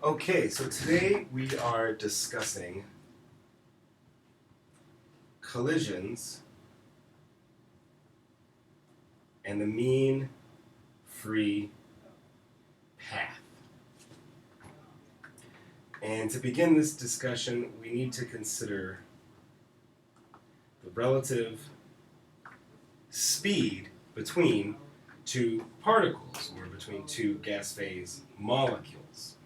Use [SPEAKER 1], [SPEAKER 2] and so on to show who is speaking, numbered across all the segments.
[SPEAKER 1] Okay, so today we are discussing collisions and the mean free path. And to begin this discussion, we need to consider the relative speed between two particles, or between two gas phase molecules.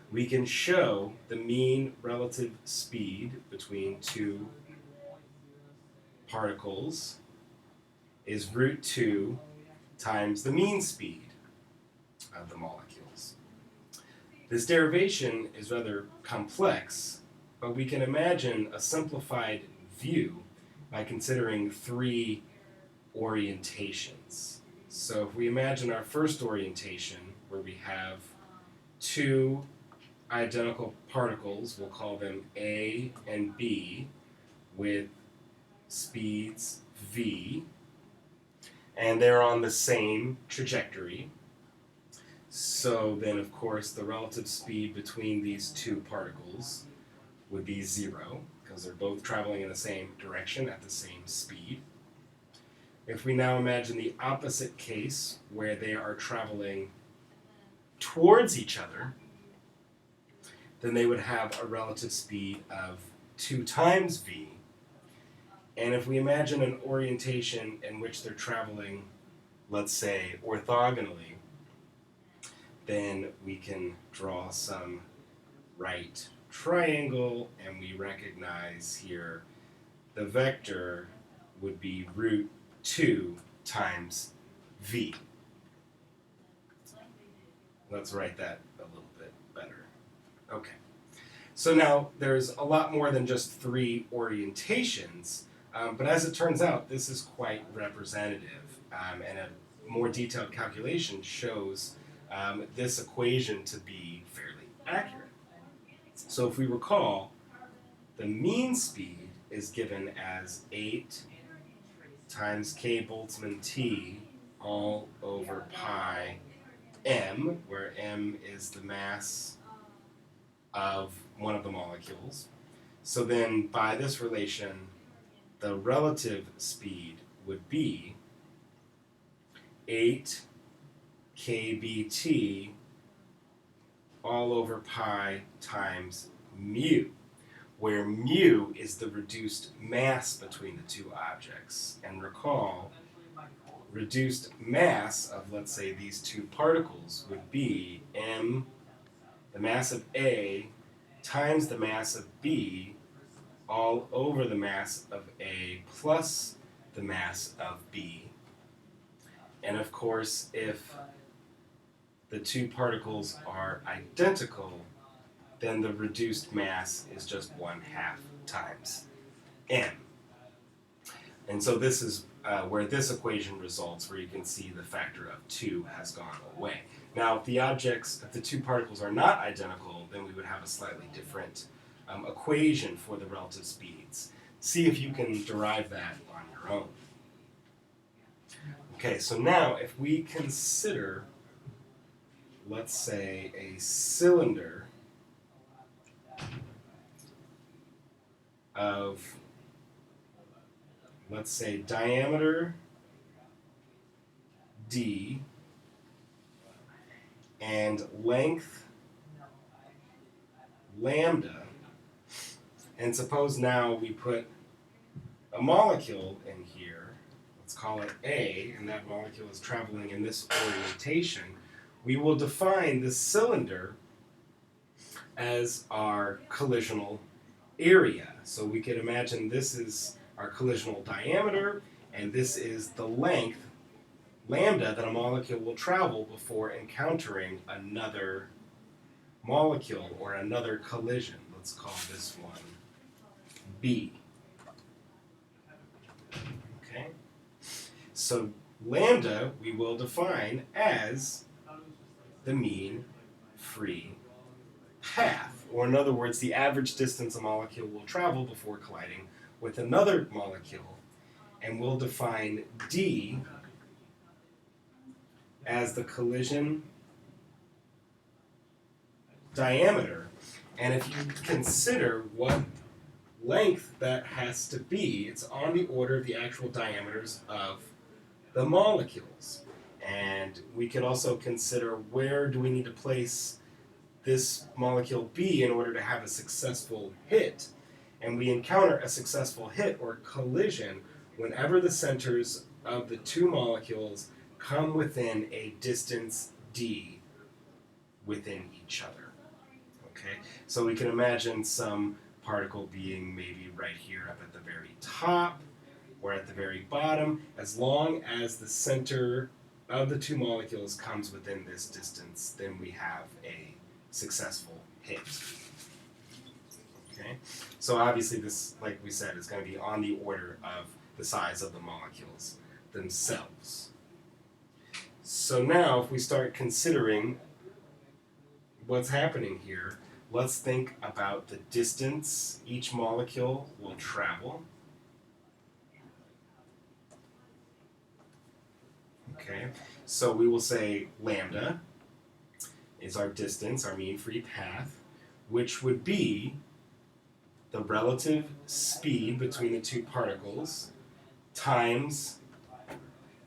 [SPEAKER 1] We can show the mean relative speed between two particles is root 2 times the mean speed of the molecules. This derivation is rather complex, but we can imagine a simplified view by considering three orientations. So if we imagine our first orientation, where we have two identical particles, we'll call them A and B, with speeds v, and they're on the same trajectory. So then, of course, the relative speed between these two particles would be 0, because they're both traveling in the same direction at the same speed. If we now imagine the opposite case, where they are traveling towards each other, then they would have a relative speed of 2 times v. And if we imagine an orientation in which they're traveling, let's say, orthogonally, then we can draw some right triangle, and we recognize here the vector would be root 2 times v. Let's write that a little bit better. Okay. So now there's a lot more than just three orientations, but as it turns out, this is quite representative, and a more detailed calculation shows this equation to be fairly accurate. So if we recall, the mean speed is given as 8 times k Boltzmann T all over pi m, where m is the mass of one of the molecules. So then by this relation, the relative speed would be 8 kBT all over pi times mu, where mu is the reduced mass between the two objects. And recall, reduced mass of, let's say, these two particles would be m, the mass of A, times the mass of B, all over the mass of A plus the mass of B. And of course, if the two particles are identical, then the reduced mass is just 1/2 times m. And so this is where this equation results, where you can see the factor of 2 has gone away. Now, if the two particles are not identical, then we would have a slightly different equation for the relative speeds. See if you can derive that on your own. Okay, so now if we consider, let's say, a cylinder of, let's say, diameter d and length lambda, and suppose now we put a molecule in here, let's call it A, and that molecule is traveling in this orientation, we will define the cylinder as our collisional area. So we could imagine this is our collisional diameter, and this is the length, lambda, that a molecule will travel before encountering another molecule or another collision. Let's call this one B. Okay? So lambda we will define as the mean free path, or in other words, the average distance a molecule will travel before colliding with another molecule, and we'll define D as the collision diameter. And if you consider what length that has to be, it's on the order of the actual diameters of the molecules. And we could also consider where do we need to place this molecule B in order to have a successful hit. And we encounter a successful hit or collision whenever the centers of the two molecules come within a distance d within each other. Okay, so we can imagine some particle being maybe right here up at the very top or at the very bottom, as long as the center of the two molecules comes within this distance, then we have a successful hit. Okay, so obviously this, like we said, is going to be on the order of the size of the molecules themselves. So now if we start considering what's happening here, let's think about the distance each molecule will travel. Okay, so we will say lambda is our distance, our mean free path, which would be the relative speed between the two particles times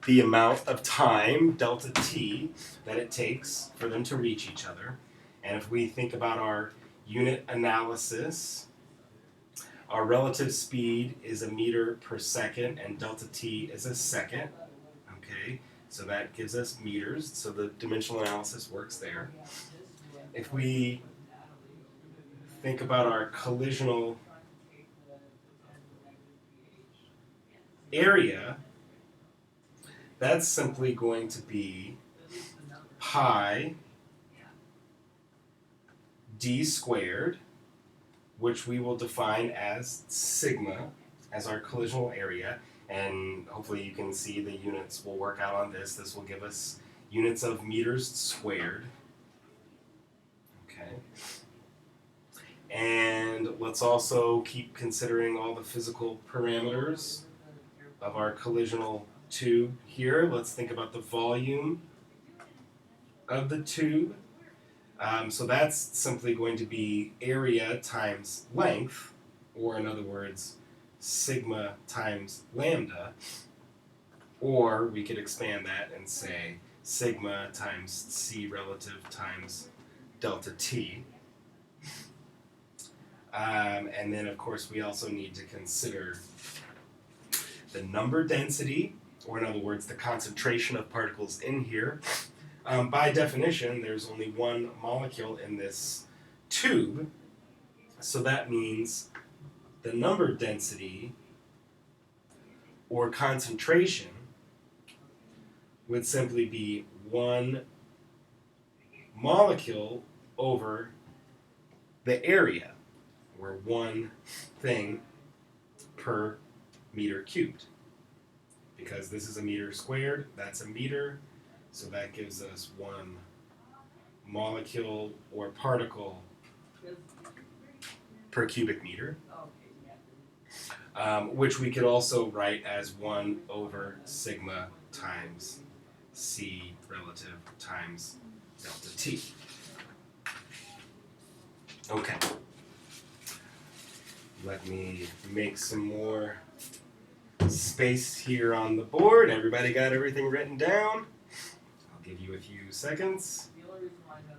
[SPEAKER 1] the amount of time, delta t, that it takes for them to reach each other. And if we think about our unit analysis, our relative speed is a meter per second and delta t is a second. Okay, so that gives us meters, so the dimensional analysis works there. If we think about our collisional area, that's simply going to be pi d squared, which we will define as sigma as our collisional area. And hopefully you can see the units will work out on this. This will give us units of meters squared. Okay. And let's also keep considering all the physical parameters of our collisional tube here. Let's think about the volume of the tube. So that's simply going to be area times length, or in other words, sigma times lambda. Or we could expand that and say sigma times c relative times delta t. And then, of course, we also need to consider the number density, or in other words, the concentration of particles in here. By definition, there's only one molecule in this tube, so that means the number density or concentration would simply be one molecule over the area, or one thing per meter cubed. Because this is a meter squared, that's a meter, so that gives us one molecule or particle per cubic meter, which we could also write as 1 over sigma times c relative times delta t. Okay. Let me make some more space here on the board. Everybody got everything written down? I'll give you a few seconds.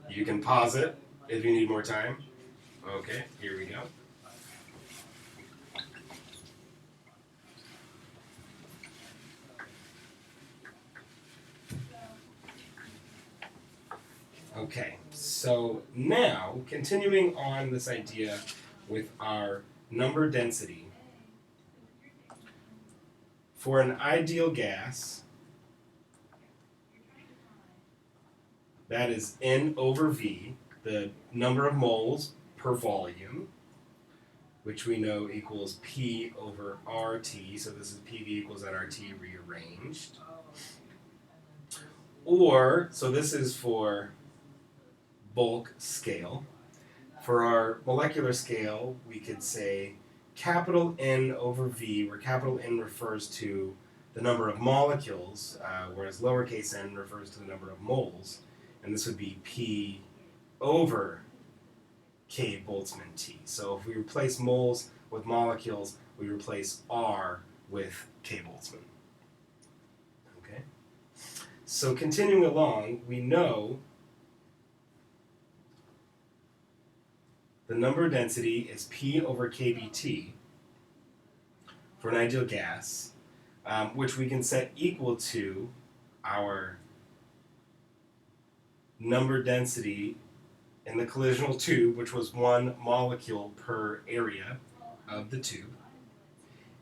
[SPEAKER 1] You can pause it if you need more time. Okay, here we go. Okay, so now, continuing on this idea with our number density, for an ideal gas, that is N over V, the number of moles per volume, which we know equals P over RT, so this is PV equals nRT rearranged. Or, so this is for bulk scale. For our molecular scale, we could say capital N over V, where capital N refers to the number of molecules, whereas lowercase n refers to the number of moles. And this would be P over K Boltzmann T. So if we replace moles with molecules, we replace R with K Boltzmann. Okay? So continuing along, we know the number density is P over kBt for an ideal gas, which we can set equal to our number density in the collisional tube, which was 1 molecule per area of the tube.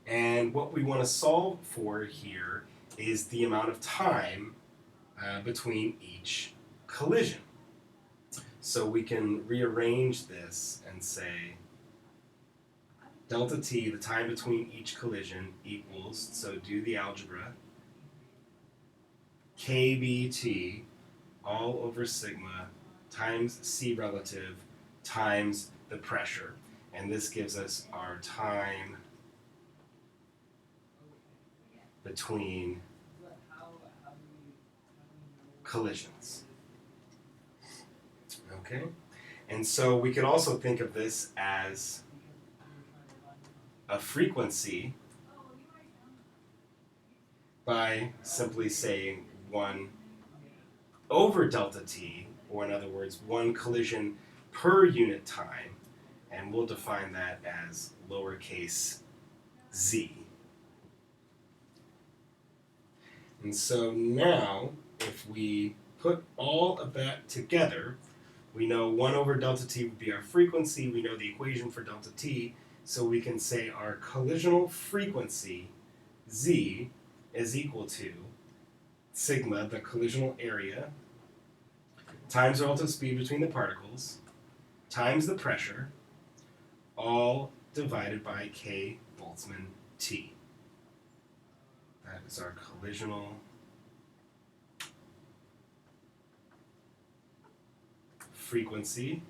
[SPEAKER 1] And what we want to solve for here is the amount of time between each collision. So we can rearrange this and say delta t, the time between each collision, equals, so do the algebra, kBt all over sigma times C relative times the pressure. And this gives us our time between collisions. Okay? And so we could also think of this as a frequency by simply saying 1 over delta t, or in other words, 1 collision per unit time, and we'll define that as lowercase z. And so now, if we put all of that together, we know 1 over delta t would be our frequency, we know the equation for delta t, so we can say our collisional frequency, z, is equal to sigma, the collisional area, times relative speed between the particles, times the pressure, all divided by K Boltzmann T. That is our collisional frequency.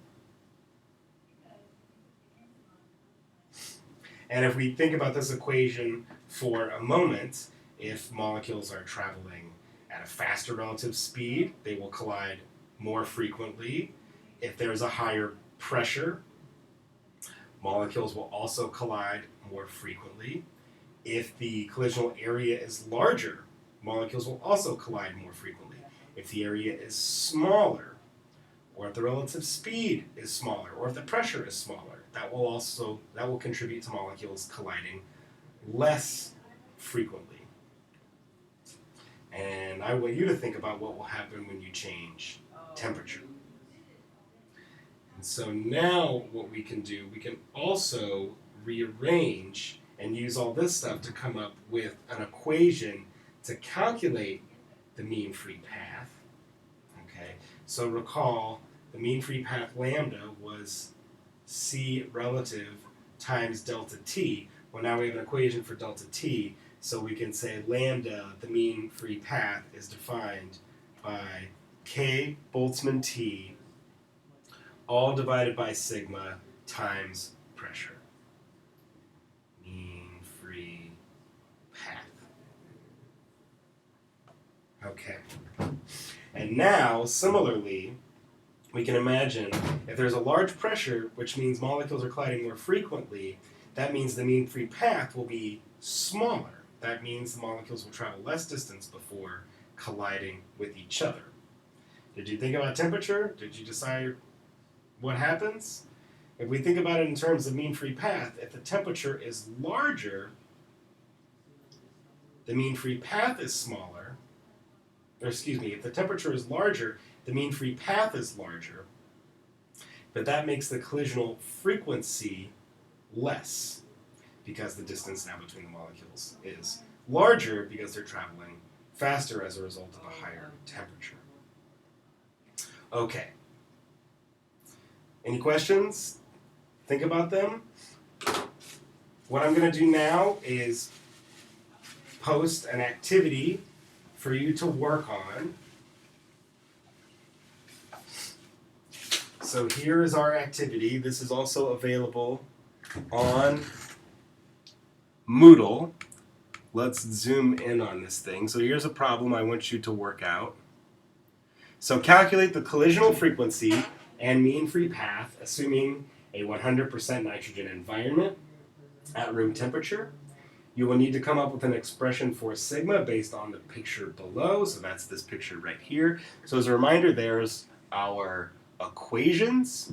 [SPEAKER 1] And if we think about this equation for a moment, if molecules are traveling at a faster relative speed, they will collide more frequently. If there's a higher pressure, molecules will also collide more frequently. If the collisional area is larger, molecules will also collide more frequently. If the area is smaller, or if the relative speed is smaller, or if the pressure is smaller, that will contribute to molecules colliding less frequently. And I want you to think about what will happen when you change temperature. And so now what we can do, we can also rearrange and use all this stuff to come up with an equation to calculate the mean free path. Okay, so recall the mean free path lambda was C relative times delta t. Well, now we have an equation for delta t, so we can say lambda, the mean free path, is defined by K Boltzmann T, all divided by sigma times pressure. Mean free path. Okay. And now, similarly, we can imagine if there's a large pressure, which means molecules are colliding more frequently, that means the mean free path will be smaller. That means the molecules will travel less distance before colliding with each other. Did you think about temperature? Did you decide what happens? If we think about it in terms of mean free path, if the temperature is larger, the mean free path is smaller. Or excuse me, if the temperature is larger, the mean free path is larger. But that makes the collisional frequency less, because the distance now between the molecules is larger because they're traveling faster as a result of a higher temperature. Okay. Any questions? Think about them. What I'm going to do now is post an activity for you to work on. So here is our activity. This is also available on Moodle. Let's zoom in on this thing. So here's a problem I want you to work out. So calculate the collisional frequency and mean free path, assuming a 100% nitrogen environment at room temperature. You will need to come up with an expression for sigma based on the picture below. So that's this picture right here. So as a reminder, there's our equations.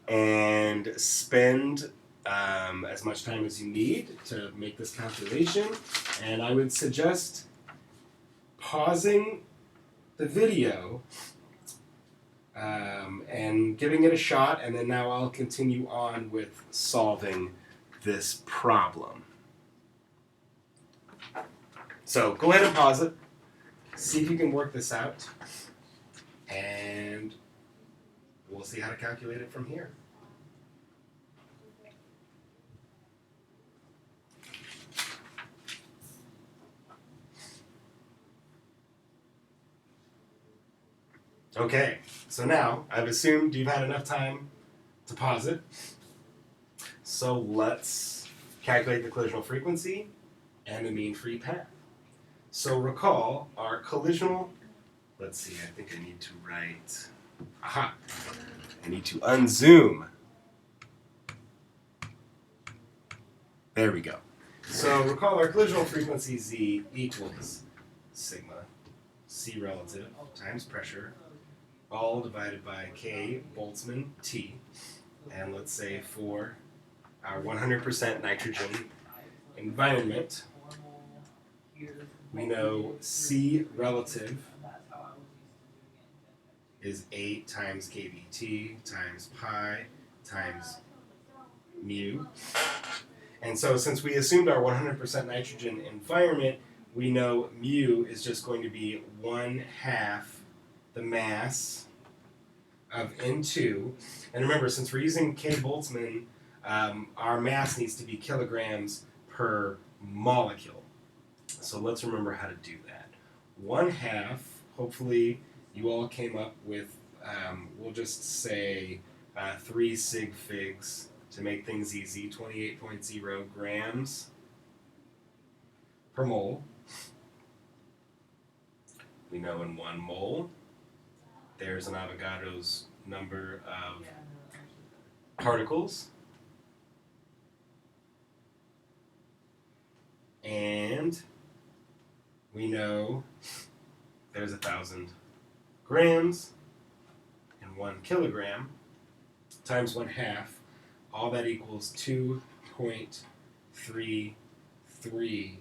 [SPEAKER 1] And spend as much time as you need to make this calculation. And I would suggest pausing the video and giving it a shot, and then now I'll continue on with solving this problem. So go ahead and pause it, see if you can work this out, and we'll see how to calculate it from here. Okay, so now I've assumed you've had enough time to pause it. So let's calculate the collisional frequency and the mean free path. So recall our collisional, let's see, I think I need to write, I need to unzoom. There we go. So recall our collisional frequency Z equals sigma, C relative, times pressure, all divided by K Boltzmann T. And let's say for our 100% nitrogen environment, we know C relative is 8 times kVt times pi times mu. And so since we assumed our 100% nitrogen environment, we know mu is just going to be 1/2 the mass of N2. And remember, since we're using K Boltzmann, our mass needs to be kilograms per molecule. So let's remember how to do that. 1/2, hopefully you all came up with, we'll just say 3 sig figs to make things easy, 28.0 grams per mole. We know in 1 mole, there's an Avogadro's number of particles. And we know there's 1,000 grams in 1 kilogram times 1/2. All that equals 2.33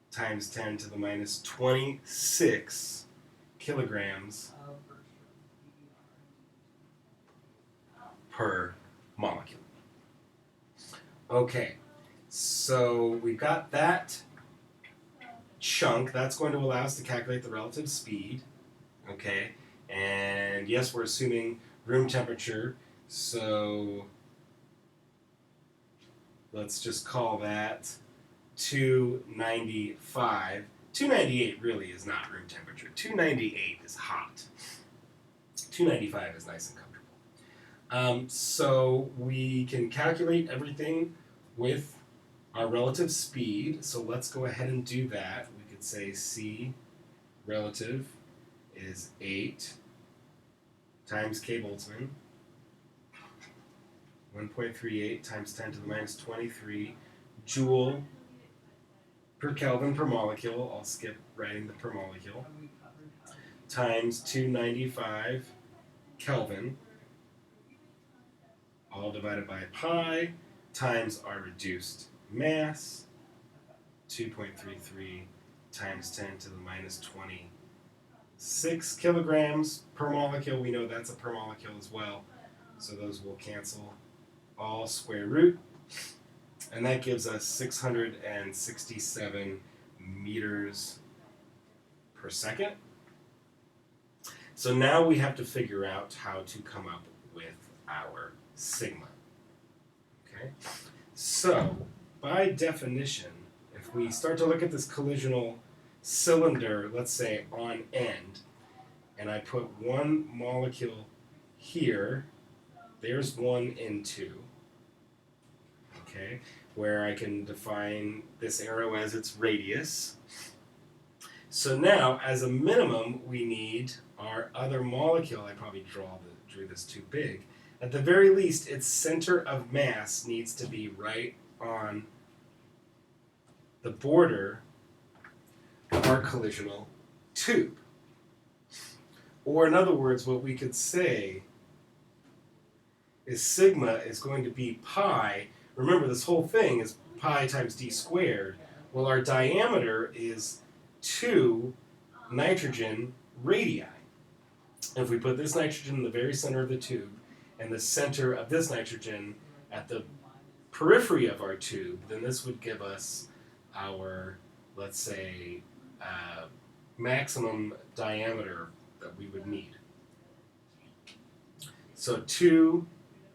[SPEAKER 1] times 10 to the minus 26 kilograms per molecule. Okay, so we've got that chunk. That's going to allow us to calculate the relative speed. Okay, and yes, we're assuming room temperature, so let's just call that 295. 298 really is not room temperature. 298 is hot. 295 is nice and comfortable. So we can calculate everything with our relative speed. So let's go ahead and do that. We could say C relative is 8 times K Boltzmann. 1.38 times 10 to the minus 23 joule per Kelvin per molecule. I'll skip writing the per molecule. Times 295 Kelvin, all divided by pi, times our reduced mass, 2.33 times 10 to the minus 26 kilograms per molecule. We know that's a per molecule as well, so those will cancel, all square root, and that gives us 667 meters per second. So now we have to figure out how to come up with our sigma. Okay? So, by definition, if we start to look at this collisional cylinder, let's say on end, and I put one molecule here, there's one N2, okay, where I can define this arrow as its radius. So now, as a minimum, we need our other molecule, I probably drew this too big. At the very least, its center of mass needs to be right on the border of our collisional tube. Or in other words, what we could say is sigma is going to be pi. Remember, this whole thing is pi times d squared. Well, our diameter is 2 nitrogen radii. If we put this nitrogen in the very center of the tube and the center of this nitrogen at the periphery of our tube, then this would give us our, let's say, maximum diameter that we would need. So 2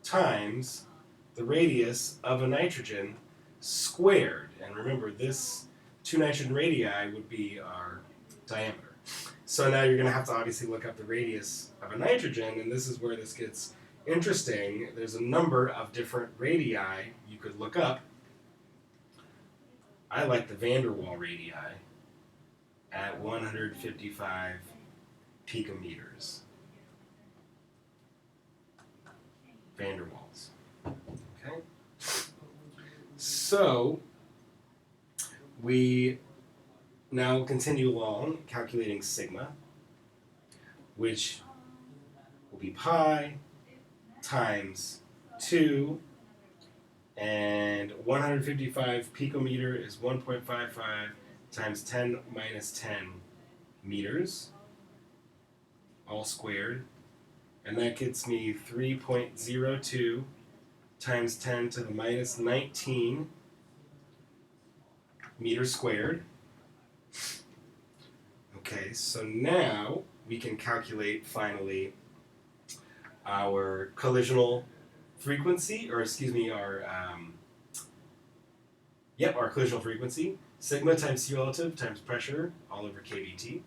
[SPEAKER 1] times the radius of a nitrogen squared. And remember, this 2 nitrogen radii would be our diameter. So now you're going to have to obviously look up the radius of a nitrogen, and this is where this gets interesting. There's a number of different radii you could look up. I like the van der Waal radii at 155 picometers. Van der Waals. Okay? So we now continue along calculating sigma, which will be pi times 2, and 155 picometer is 1.55 times 10 minus 10 meters, all squared, and that gets me 3.02 times 10 to the minus 19 meters squared. Okay, so now we can calculate finally our collisional frequency, or excuse me, our collisional frequency, sigma times C relative times pressure all over kBt.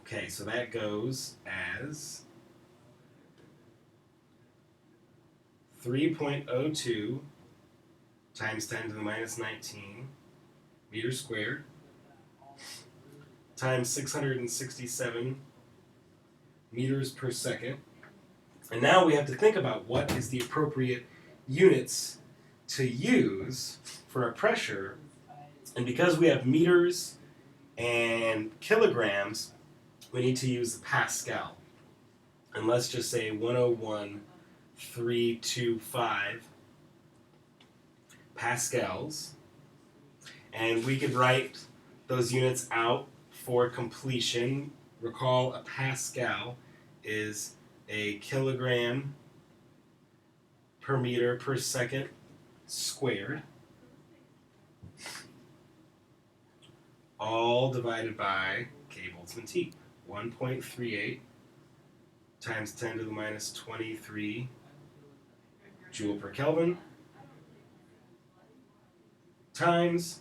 [SPEAKER 1] Okay, so that goes as 3.02 times 10 to the minus 19 meters squared times 667 meters per second. And now we have to think about what is the appropriate units to use for our pressure. And because we have meters and kilograms, we need to use the Pascal. And let's just say 101.325 pascals. And we could write those units out for completion. Recall, a Pascal is a kilogram per meter per second squared, all divided by K Boltzmann T. 1.38 times 10 to the minus 23 joule per Kelvin times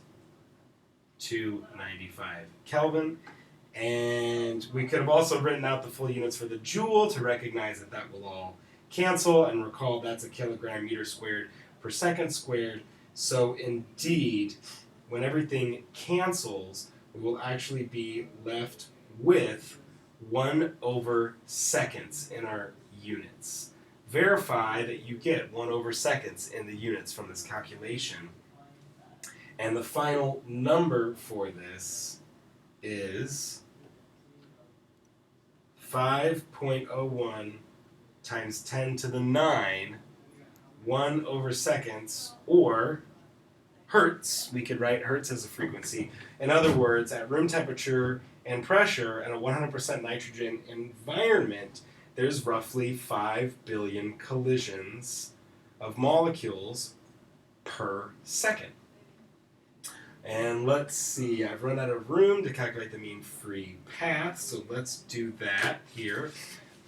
[SPEAKER 1] 295 Kelvin. And we could have also written out the full units for the joule to recognize that that will all cancel, and recall that's a kilogram meter squared per second squared. So indeed, when everything cancels, we will actually be left with 1 over seconds in our units. Verify that you get 1 over seconds in the units from this calculation. And the final number for this is 5.01 times 10 to the 9, 1 over seconds, or hertz. We could write hertz as a frequency. In other words, at room temperature and pressure in a 100% nitrogen environment, there's roughly 5 billion collisions of molecules per second. And let's see, I've run out of room to calculate the mean free path, so let's do that here.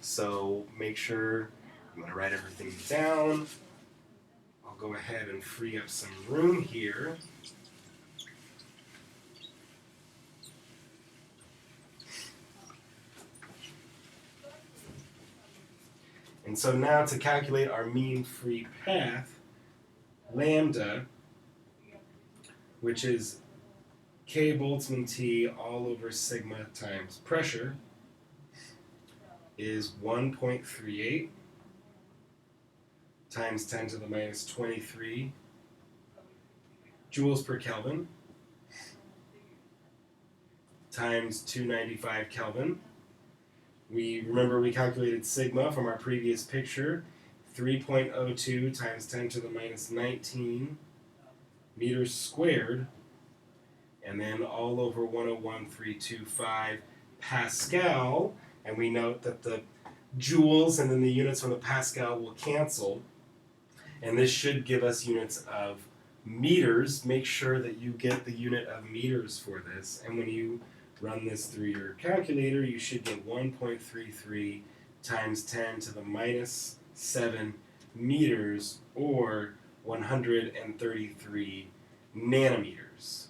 [SPEAKER 1] So make sure I'm going to write everything down. I'll go ahead and free up some room here. And so now to calculate our mean free path, lambda, which is K Boltzmann T all over sigma times pressure, is 1.38 times 10 to the minus 23 joules per Kelvin times 295 Kelvin. Remember we calculated sigma from our previous picture, 3.02 times 10 to the minus 19 meters squared, and then all over 101.325 Pascal, and we note that the joules and then the units from the Pascal will cancel, and this should give us units of meters. Make sure that you get the unit of meters for this, and when you run this through your calculator, you should get 1.33 times 10 to the minus 7 meters, or 133 nanometers.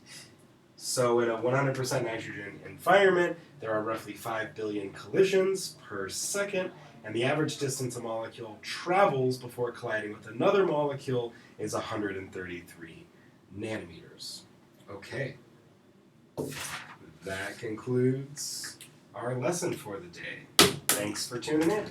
[SPEAKER 1] So in a 100% nitrogen environment, there are roughly 5 billion collisions per second, and the average distance a molecule travels before colliding with another molecule is 133 nanometers. Okay. That concludes our lesson for the day. Thanks for tuning in.